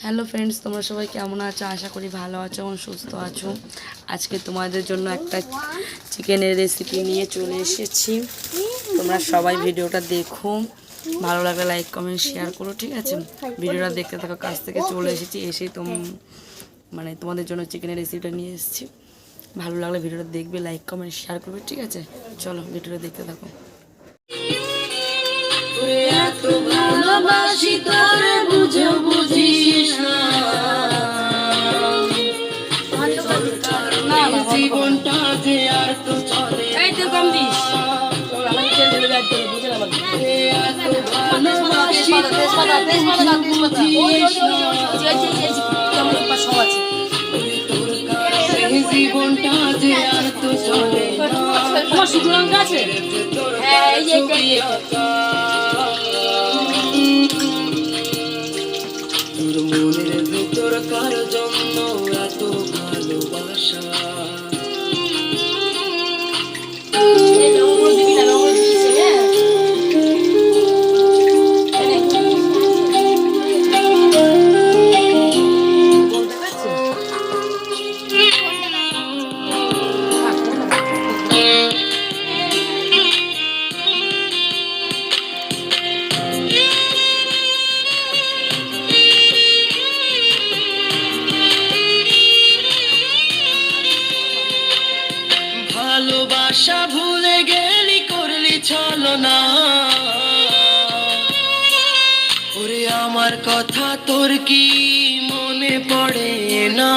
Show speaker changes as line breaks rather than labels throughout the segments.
Hello friends, তোমরা সবাই কেমন আছো? আশা করি ভালো আছো এবং সুস্থ আছো। আজকে তোমাদের জন্য একটা চিকেনের রেসিপি নিয়ে চলে এসেছি। তোমরা সবাই ভিডিওটা দেখো, ভালো লাগলে লাইক কমেন্ট শেয়ার করো, ঠিক আছে? ভিডিওটা দেখতে থাকো। কাছ থেকে চলে এসেছি, এসেই তোমাদের জন্য চিকেনের রেসিপিটা নিয়ে এসেছি। ভালো লাগলে ভিডিওটা দেখবে, লাইক কমেন্ট শেয়ার করবে, ঠিক আছে? চলো ভিডিওটা দেখতে থাকো। এত ভালোবাসি তোরে বুঝে বুঝিস না, জীবনটা যে আর তো চলে। এই তো কম দিস, আমাকে তেল ঢেলে দাও, বুঝে না আমাকে। ভালোবাসি তেজপাতা কেমন পাশ আছে, জীবনটা যে আর তো চলে। তোমার শুকনো লঙ্কা আছে? হ্যাঁ, এই তোর মনের ভিতর কার জন্য এত ভালোবাসা। ভালোবাসা ভুলে গেলি, করলি ছলনা। ওরে আমার কথা তোর কি মনে পড়ে না?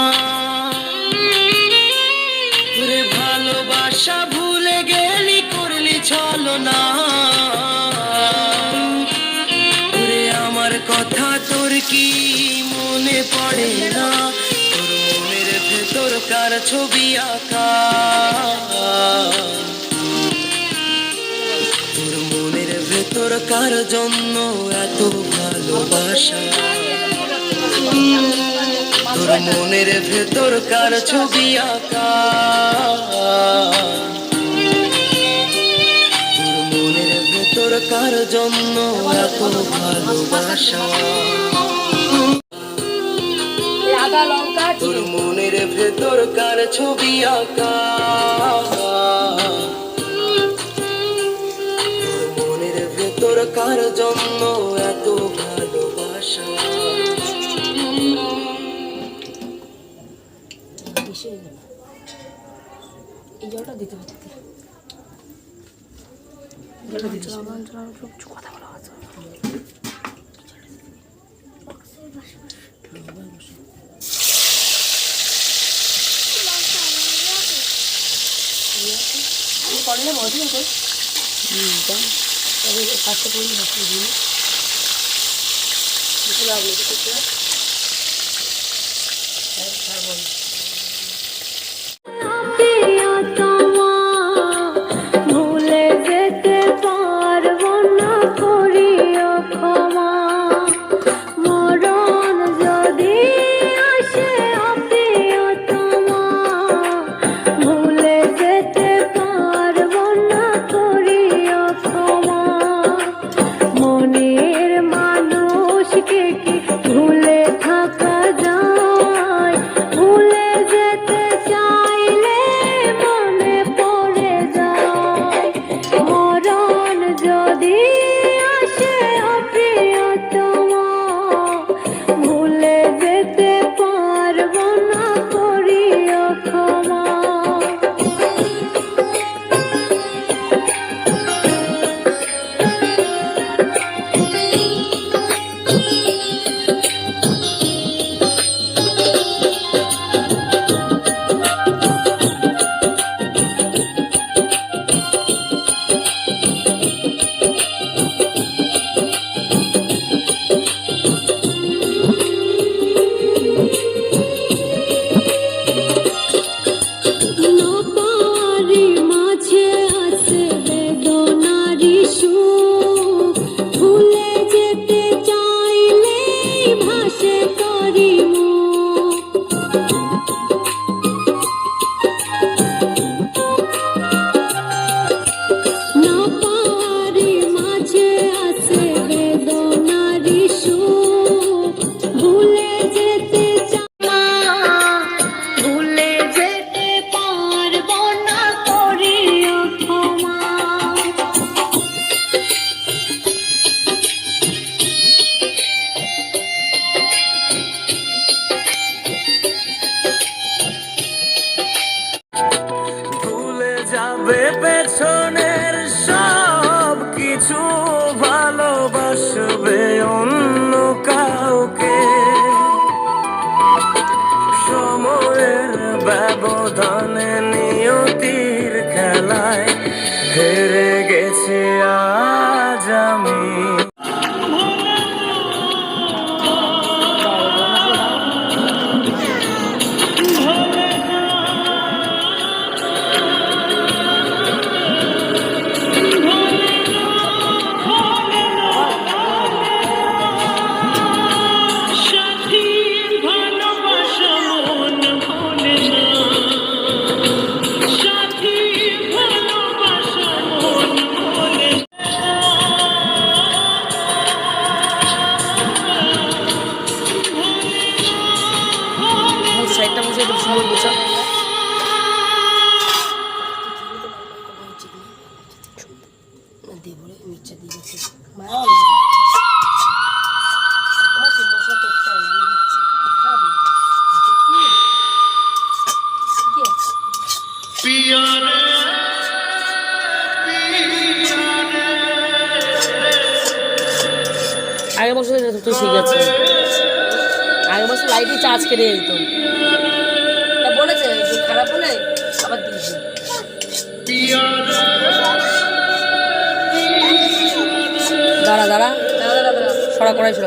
ওরে ভালোবাসা ভুলে গেলি, করলি ছলনা। ওরে আমার কথা তোর কি মনে পড়ে না? তোর মনের ভেতর কার ছবি আঁকা, তোর মনের ভেতর কার জন্য এত ভালোবাসা। তোর মনের ভেতর কার ছবি আঁকা, তোর মনের ভেতর কার জন্য এত ভালোবাসা। তোর মনের ভেতর কার ছবি আঁকা, তোর মনের ভেতর কার জন্য এত ভালোবাসা। এই জলটা দিতে হবে, কথা বলা আছে। করলে মজা তো তবে কাজটা করলে ভাবতে দিন লাগলো
ভুলে থাকা যায়, ভুলে ব্যবধানে নিয়তির খেলায় হেরে গেছি আজ আমি।
সাইডটা মুছে একটু সুন্দর গোছা। দেবরে মির্চা দিয়ে গেছে মশলা করতে হবে আমি দিচ্ছি আগের বছর তো ঠিক আছে, আগের বছর লাইটই চার্জ কেটে যেত বলেছে যে খারাপ হলে আবার দিয়েছে। দাঁড়া দাঁড়া দাঁড়া দাঁড়া দাঁড়া সরা করাই ছিল।